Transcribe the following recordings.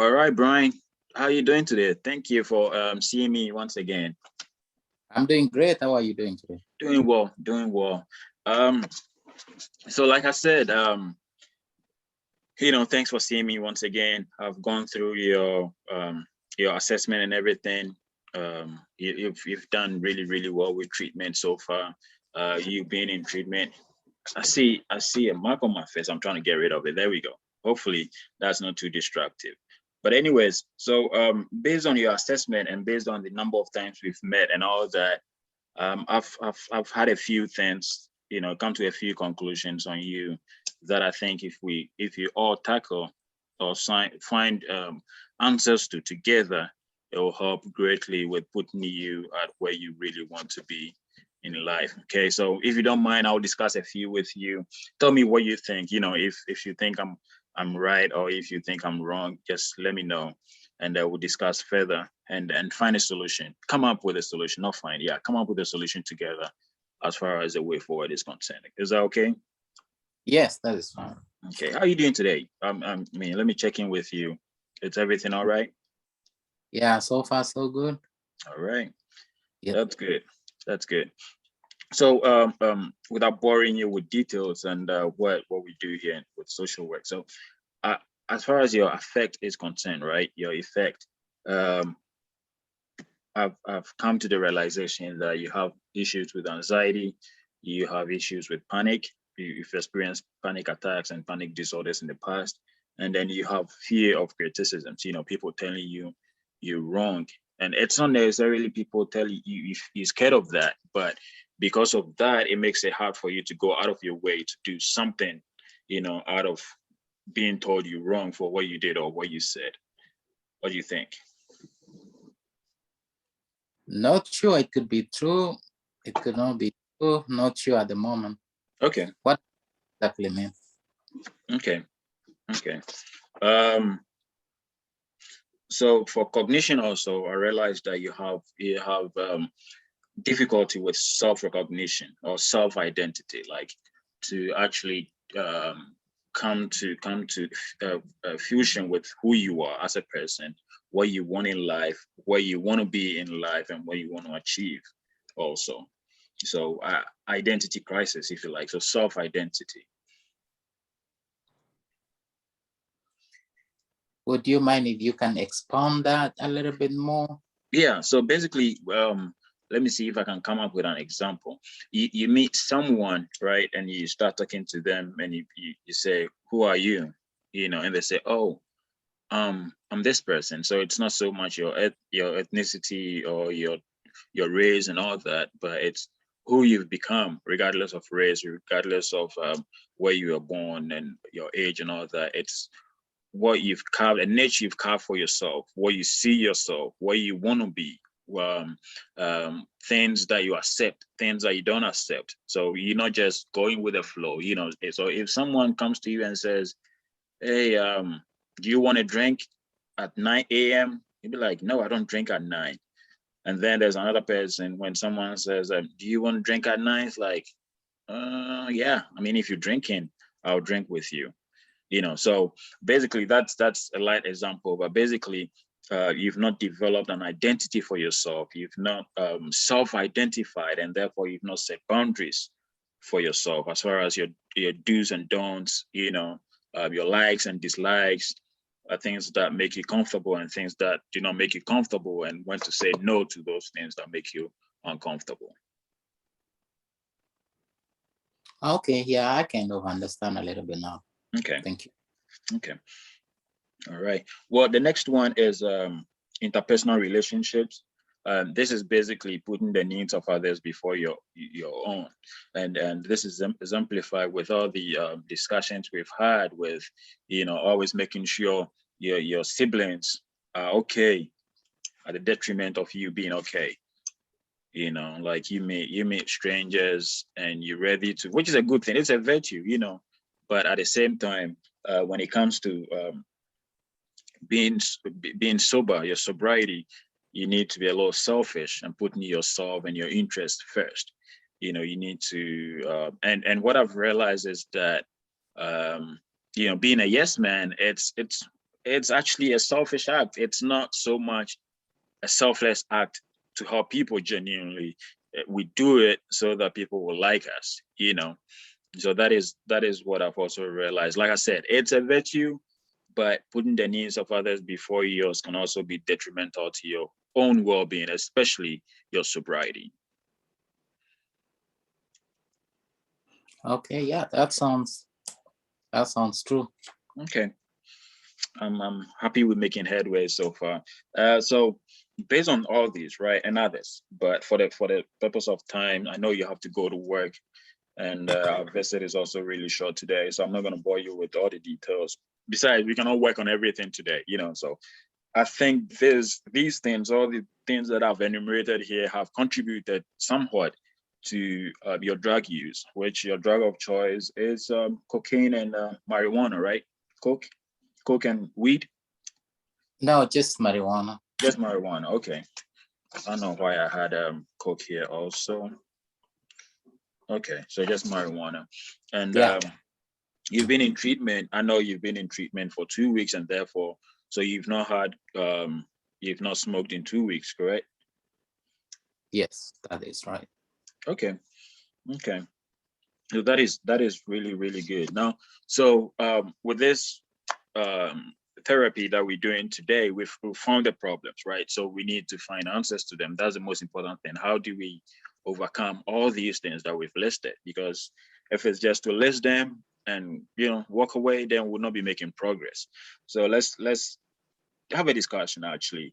All right, Brian, how are you doing today? Thank you for seeing me once again. I'm doing great. How are you doing today? Doing well, doing well. Um, so like I said, thanks for seeing me once again. I've gone through your assessment and everything. You've done really, really well with treatment so far. You've been in treatment. I see a mark on my face. I'm trying to get rid of it. There we go. Hopefully that's not too destructive. But anyways, so based on your assessment and based on the number of times we've met and all that, I've had a few things, come to a few conclusions on you that I think if you all tackle or find answers to together, it will help greatly with putting you at where you really want to be in life. Okay, so if you don't mind, I'll discuss a few with you. Tell me what you think. If you think I'm right or if you think I'm wrong, just let me know, and we'll discuss further and find a solution. Come up with a solution, not find. Yeah, come up with a solution together as far as the way forward is concerned. Is that okay? Yes, that is fine. Okay, how are you doing today? Let me check in with you. Is everything all right? Yeah, so far so good. All right, Yep. that's good. That's good. So, without boring you with details and what we do here with social work. So, uh, as far as your effect is concerned, right? Your effect, um, I've come to the realization that you have issues with anxiety, you have issues with panic, you've experienced panic attacks and panic disorders in the past, and then you have fear of criticisms. People telling you you're wrong, and it's not necessarily people telling you're scared of that, but because of that, it makes it hard for you to go out of your way to do something, out of being told you're wrong for what you did or what you said. What do you think? Not sure. It could be true. It could not be true. Not sure at the moment. Okay. What exactly mean? Okay. Okay. Um, so for cognition also, I realized that you have difficulty with self-recognition or self-identity, like to actually come to fusion with who you are as a person, what you want in life, where you want to be in life, and what you want to achieve also. So identity crisis, if you like. So self-identity. Would you mind if you can expand that a little bit more? Yeah, so basically, let me see if I can come up with an example. You meet someone, right, and you start talking to them, and you say, "Who are you?" And they say, "Oh, I'm this person." So it's not so much your ethnicity or your race and all that, but it's who you've become, regardless of race, regardless of where you were born and your age and all that. It's what you've carved, a niche you've carved for yourself, what you see yourself, where you want to be, things that you accept, things that you don't accept. So you're not just going with the flow. So if someone comes to you and says, "Hey, do you want to drink at 9 a.m.?" You'd be like, "No, I don't drink at 9." And then there's another person when someone says, "Do you want to drink at 9?" It's like, yeah. I mean, if you're drinking, I'll drink with you. So basically that's a light example, but basically you've not developed an identity for yourself, you've not self-identified, and therefore you've not set boundaries for yourself as far as your do's and don'ts, your likes and dislikes, things that make you comfortable and things that do not make you comfortable, and when to say no to those things that make you uncomfortable. Okay, yeah, I kind of understand a little bit now. Okay. Thank you. Okay. All right. Well, the next one is interpersonal relationships. This is basically putting the needs of others before your own, and this is exemplified with all the discussions we've had with, always making sure your siblings are okay at the detriment of you being okay. Like you meet strangers and you're ready to, which is a good thing. It's a virtue. But at the same time, when it comes to being being sober, your sobriety, you need to be a little selfish and putting yourself and your interest first. You need to, and what I've realized is that, being a yes man, it's it's actually a selfish act. It's not so much a selfless act to help people genuinely. We do it so that people will like us, you know. So that is what I've also realized. Like I said, it's a virtue, but putting the needs of others before yours can also be detrimental to your own well-being, especially your sobriety. Okay, yeah, that sounds true. Okay. I'm happy with making headway so far. So based on all these, right, and others, but for the purpose of time, I know you have to go to work, and our visit is also really short today, so I'm not going to bore you with all the details. Besides, we cannot work on everything today, you know. So I think these things, all the things that I've enumerated here, have contributed somewhat to your drug use, which your drug of choice is cocaine and marijuana, right? Coke, coke and weed. No, just marijuana. Just marijuana. Okay. I don't know why I had coke here also. Okay, so just marijuana. And Yeah. you've been in treatment. I know you've been in treatment for 2 weeks, and therefore, so you've not smoked in 2 weeks, correct? Yes, that is right. Okay. Okay. So that is really, really good. Now, so with this therapy that we're doing today, we've found the problems, right? So we need to find answers to them. That's the most important thing. How do we overcome all these things that we've listed? Because if it's just to list them and walk away, then we'll not be making progress. So let's have a discussion actually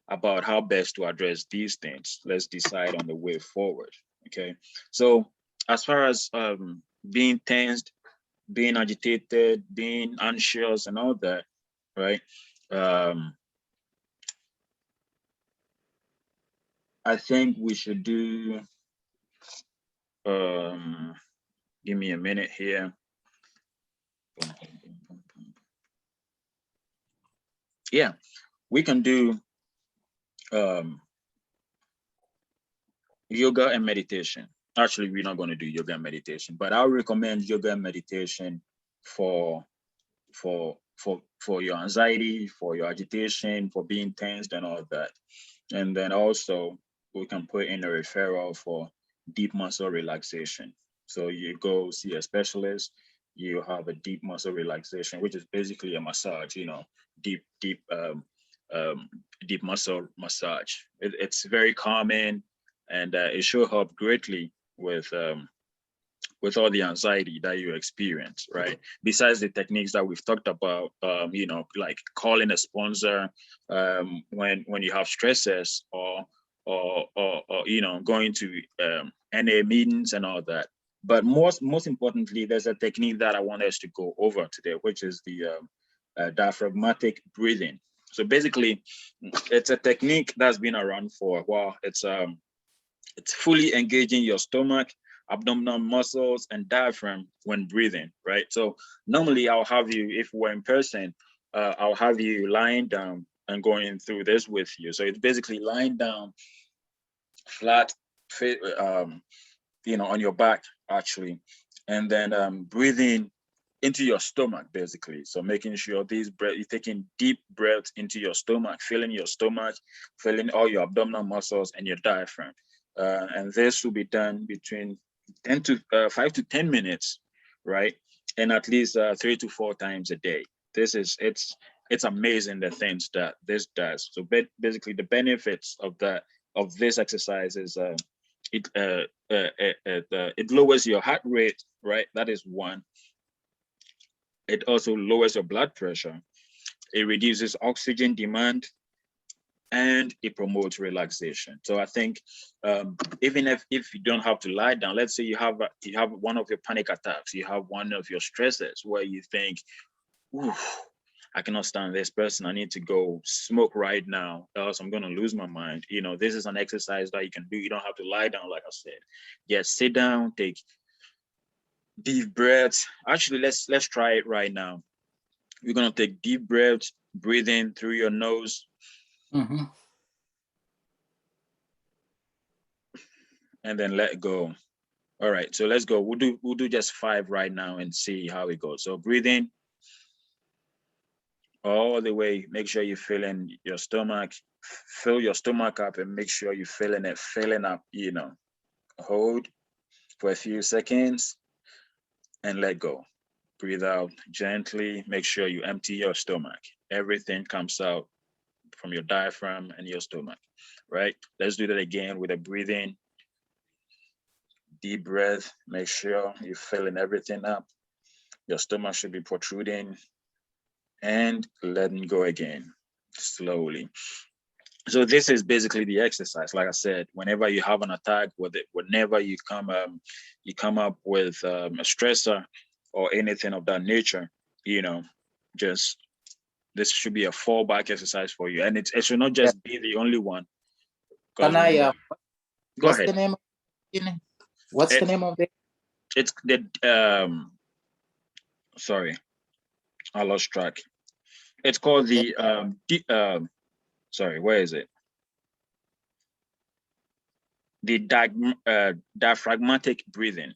about how best to address these things. Let's decide on the way forward. Okay. So as far as being tensed, being agitated, being anxious, and all that, right? I think we should do. Give me a minute here. Yeah, we can do yoga and meditation. Actually, we're not going to do yoga and meditation, but I'll recommend yoga and meditation for for your anxiety, for your agitation, for being tensed and all that. And then also we can put in a referral for deep muscle relaxation. So you go see a specialist, you have a deep muscle relaxation, which is basically a massage, deep, um, deep muscle massage. It's very calming, and it should help greatly with all the anxiety that you experience, right? Besides the techniques that we've talked about, like calling a sponsor when you have stresses, or going to NA meetings and all that. But most importantly, there's a technique that I want us to go over today, which is the diaphragmatic breathing. So basically, it's a technique that's been around for a while. It's fully engaging your stomach, abdominal muscles, and diaphragm when breathing, right? So normally I'll have you, if we're in person, I'll have you lying down and going through this with you. So it's basically lying down flat, on your back actually, and then breathing into your stomach basically. So making sure you're taking deep breaths into your stomach, filling all your abdominal muscles and your diaphragm. And this will be done between 5 to 10 minutes, right? And at least 3 to 4 times a day. It's amazing the things that this does. So basically the benefits of this exercise is it lowers your heart rate, right? That is one. It also lowers your blood pressure. It reduces oxygen demand, and it promotes relaxation. So I think even if you don't have to lie down, let's say you have one of your panic attacks, you have one of your stresses where you think, ooh, I cannot stand this person. I need to go smoke right now, else I'm gonna lose my mind. This is an exercise that you can do. You don't have to lie down, like I said. Just sit down, take deep breaths. Actually, let's try it right now. We're gonna take deep breaths, breathe in through your nose, and then let go. All right, so let's go. We'll do just 5 right now and see how it goes. So breathe in. all the way. Make sure you fill in your stomach, fill your stomach up, and make sure you filling up, hold for a few seconds and let go. Breathe out gently. Make sure you empty your stomach. Everything comes out from your diaphragm and your stomach, right? Let's do that again with a breathing, deep breath. Make sure you're filling everything up. Your stomach should be protruding and letting go again, slowly. So this is basically the exercise. Like I said, whenever you have an attack, whenever you come up with a stressor or anything of that nature, just this should be a fallback exercise for you, and it should not Yeah. just be the only one. Can Because I? go What's ahead. the name? What's the It's name of the? it's the sorry, I lost track. It's called the sorry, where is it? The diaphragmatic breathing.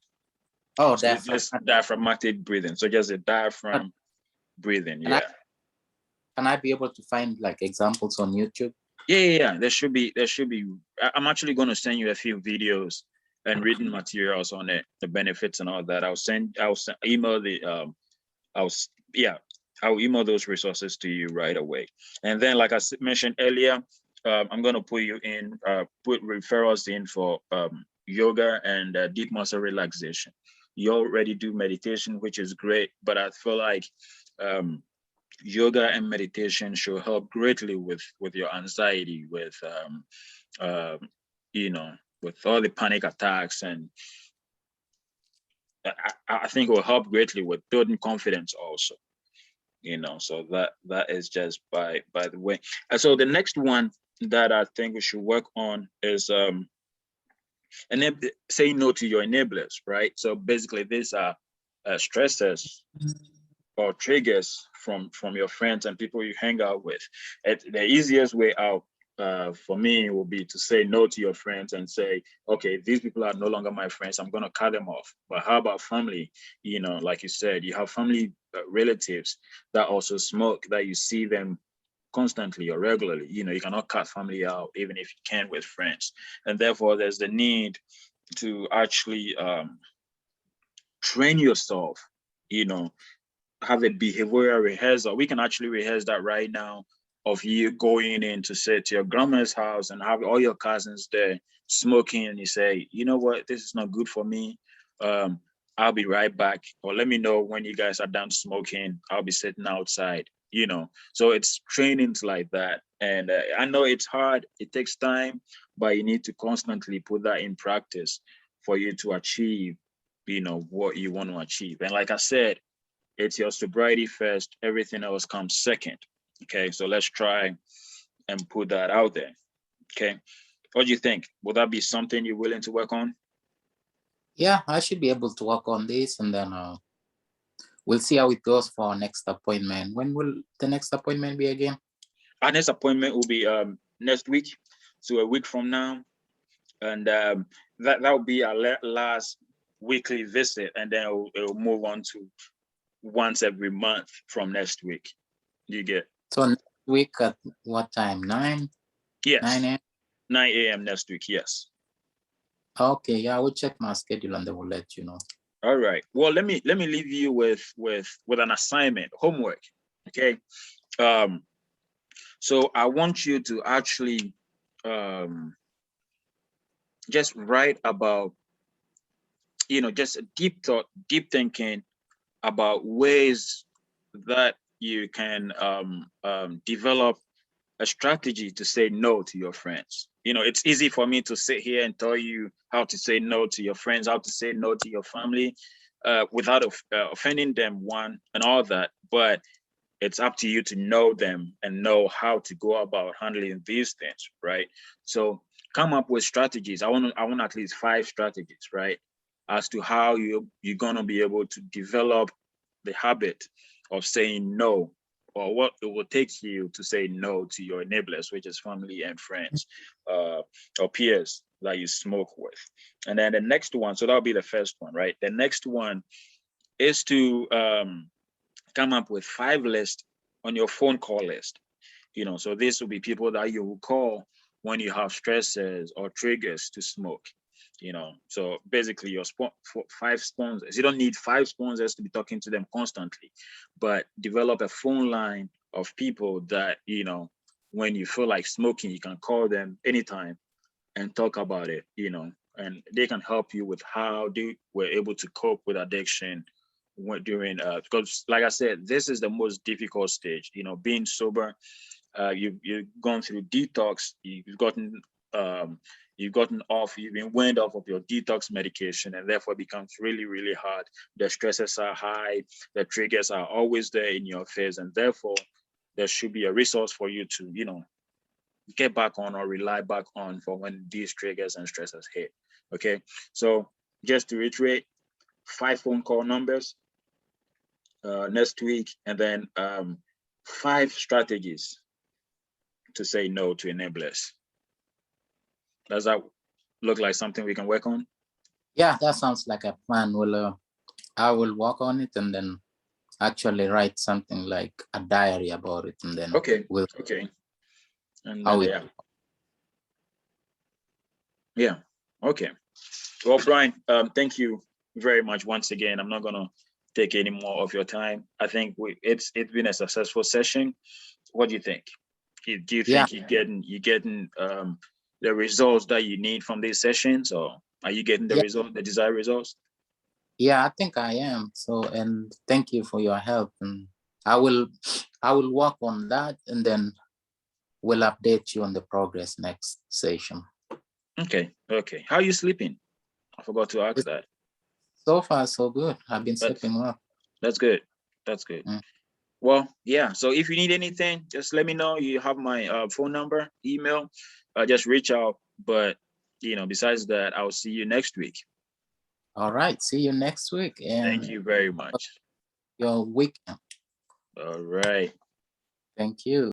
Oh, So it's just diaphragmatic breathing. So just a diaphragm breathing. Can I, Yeah. can I be able to find like examples on YouTube? Yeah. There should be. I'm actually going to send you a few videos and written materials on it, the benefits and all that. Email the yeah, I'll email those resources to you right away. And then, like I mentioned earlier, I'm going to put referrals in for yoga and deep muscle relaxation. You already do meditation, which is great, but I feel like yoga and meditation should help greatly with your anxiety, uh, with all the panic attacks, and I think it will help greatly with building confidence also. So that is just by the way. And so the next one that I think we should work on is saying no to your enablers, right? So basically these are stressors or triggers from your friends and people you hang out with. The easiest way out for me will be to say no to your friends and say, okay, these people are no longer my friends. I'm going to cut them off. But how about family? Like you said, you have family relatives that also smoke, that you see them constantly or regularly. You cannot cut family out, even if you can with friends. And therefore, there's the need to actually train yourself, have a behavioral rehearsal. We can actually rehearse that right now, of you going in to say to your grandma's house and have all your cousins there smoking, and you say, you know what, this is not good for me. I'll be right back, or let me know when you guys are done smoking. I'll be sitting outside. So it's trainings like that. And I know it's hard, it takes time, but you need to constantly put that in practice for you to achieve, what you want to achieve. And like I said, it's your sobriety first, everything else comes second. Okay, so let's try and put that out there. Okay, what do you think? Would that be something you're willing to work on? Yeah, I should be able to work on this, and then we'll see how it goes for our next appointment. When will the next appointment be again? Our next appointment will be next week, so a week from now, and that will be our last weekly visit, and then it'll move on to once every month from next week. You get? So next week at what time? 9? Yes. 9 a.m.? 9 a.m. next week, yes. Okay, yeah, I will check my schedule and then we'll let you know. All right. Well, let me leave you with an assignment, homework. Okay. So I want you to actually just write about, just deep thought, deep thinking about ways that you can develop a strategy to say no to your friends. It's easy for me to sit here and tell you how to say no to your friends, how to say no to your family, without offending them, one, and all that. But it's up to you to know them and know how to go about handling these things, right? So come up with strategies. I want at least 5 strategies, right, as to how you're gonna be able to develop the habit of saying no, or what it will take you to say no to your enablers, which is family and friends, or peers that you smoke with. And then the next one, so that'll be the first one, right? The next one is to come up with 5 lists on your phone call list. So this will be people that you will call when you have stresses or triggers to smoke. So basically your 5 sponsors, you don't need 5 sponsors to be talking to them constantly, but develop a phone line of people that, when you feel like smoking, you can call them anytime and talk about it, and they can help you with how they were able to cope with addiction during, because like I said, this is the most difficult stage, being sober. You've gone through detox, um, you've been weaned off of your detox medication, and therefore it becomes really, really hard. The stresses are high, the triggers are always there in your face, and therefore there should be a resource for you to, get back on or rely back on for when these triggers and stresses hit. Okay, so just to reiterate, 5 phone call numbers next week, and then 5 strategies to say no to enablers. Does that look like something we can work on? Yeah, that sounds like a plan. I will work on it and then actually write something like a diary about it, and then okay. And then, yeah. Okay. Well, Brian, thank you very much once again. I'm not gonna take any more of your time. I think it's been a successful session. What do you think? Do you think you're getting the results that you need from these sessions, or are you getting the desired results? Yeah, I think I am. So, and thank you for your help. And I will work on that, and then we'll update you on the progress next session. Okay. How are you sleeping? I forgot to ask that. So far, so good. I've been sleeping well. That's good. Well, yeah. So if you need anything, just let me know. You have my phone number, email. Just reach out. But besides that, I'll see you next week. All right. See you next week. And thank you very much. Your weekend. All right. Thank you.